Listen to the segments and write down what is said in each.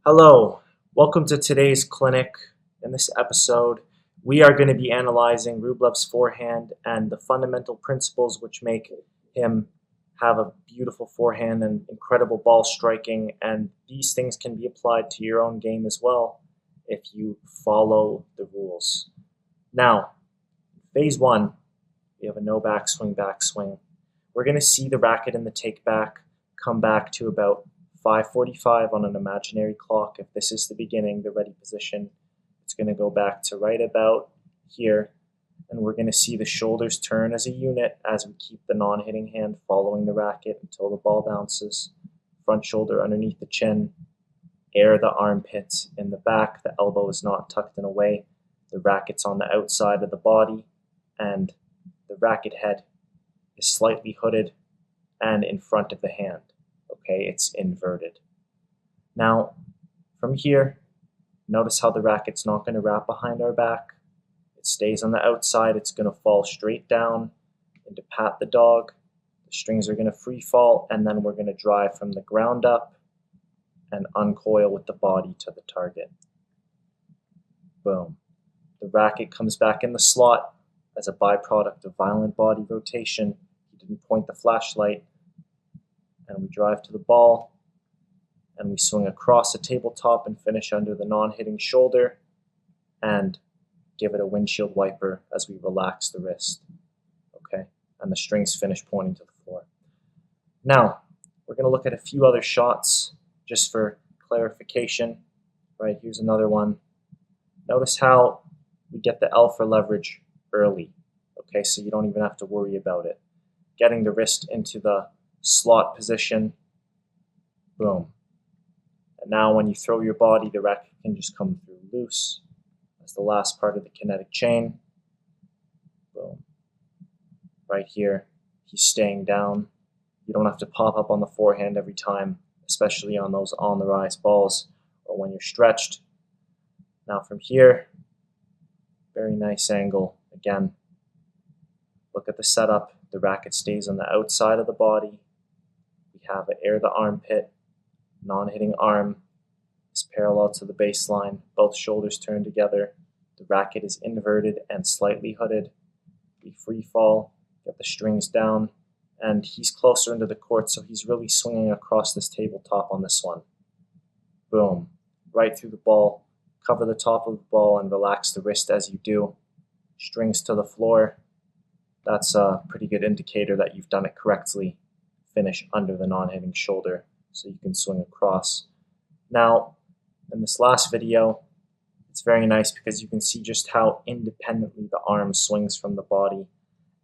Hello, welcome to today's clinic. In this episode, we are going to be analyzing Rublev's forehand and the fundamental principles which make him have a beautiful forehand and incredible ball striking, and these things can be applied to your own game as well if you follow the rules. Now, phase one, we have a no backswing, backswing. We're going to see the racket in the take back come back to about 5:45 on an imaginary clock. If this is the beginning, the ready position, it's going to go back to right about here, and we're going to see the shoulders turn as a unit as we keep the non-hitting hand following the racket until the ball bounces. Front shoulder underneath the chin, air the armpits in the back, the elbow is not tucked in away, the racket's on the outside of the body, and the racket head is slightly hooded and in front of the hand. Okay, it's inverted. Now, from here, notice how the racket's not going to wrap behind our back. It stays on the outside. It's going to fall straight down into pat the dog. The strings are going to free fall, and then we're going to drive from the ground up and uncoil with the body to the target. Boom. The racket comes back in the slot as a byproduct of violent body rotation. He didn't point the flashlight. And we drive to the ball, and we swing across the tabletop and finish under the non-hitting shoulder, and give it a windshield wiper as we relax the wrist, okay? And the strings finish pointing to the floor. Now, we're going to look at a few other shots just for clarification. Right, here's another one. Notice how we get the L for leverage early, okay? So you don't even have to worry about it. Getting the wrist into the slot position, boom. And now when you throw your body, the racket can just come through loose. That's the last part of the kinetic chain. Boom. Right here, he's staying down. You don't have to pop up on the forehand every time, especially on those on the rise balls or when you're stretched. Now from here, very nice angle. Again, look at the setup. The racket stays on the outside of the body. Have it air the armpit, non-hitting arm is parallel to the baseline, both shoulders turn together, the racket is inverted and slightly hooded, we free fall, get the strings down, and he's closer into the court, so he's really swinging across this tabletop on this one. Boom, right through the ball, cover the top of the ball and relax the wrist as you do, strings to the floor. That's a pretty good indicator that you've done it correctly. Finish under the non-hitting shoulder so you can swing across. Now, in this last video, it's very nice because you can see just how independently the arm swings from the body,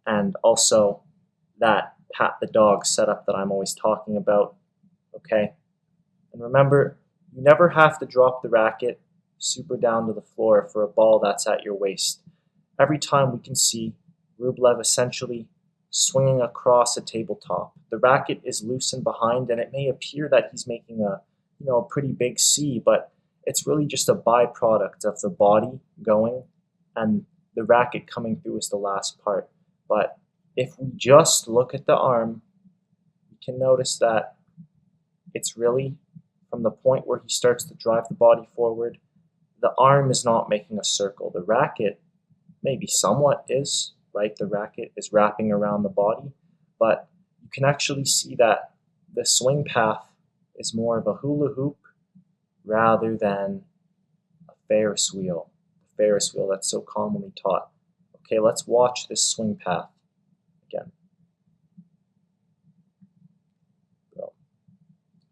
and also that pat the dog setup that I'm always talking about, okay? And remember, you never have to drop the racket super down to the floor for a ball that's at your waist. Every time we can see Rublev essentially swinging across a tabletop. The racket is loose and behind, and it may appear that he's making a pretty big C, but it's really just a byproduct of the body going and the racket coming through is the last part. But if we just look at the arm, we can notice that it's really from the point where he starts to drive the body forward, the arm is not making a circle. The racket maybe somewhat is, right? The racket is wrapping around the body, but you can actually see that the swing path is more of a hula hoop rather than a Ferris wheel. The Ferris wheel that's so commonly taught. Okay, let's watch this swing path again. So,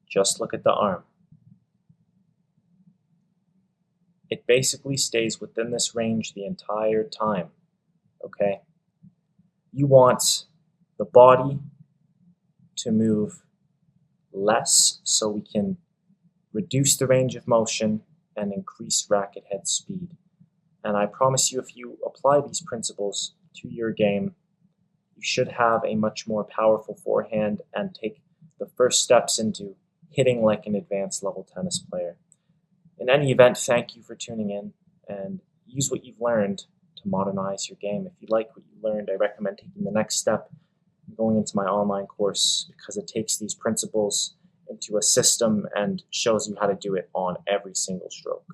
just look at the arm. It basically stays within this range the entire time, okay? You want the body to move less so we can reduce the range of motion and increase racket head speed. And I promise you, if you apply these principles to your game, you should have a much more powerful forehand and take the first steps into hitting like an advanced level tennis player. In any event, thank you for tuning in, and use what you've learned to modernize your game. If you like what you learned, I recommend taking the next step and going into my online course, because it takes these principles into a system and shows you how to do it on every single stroke.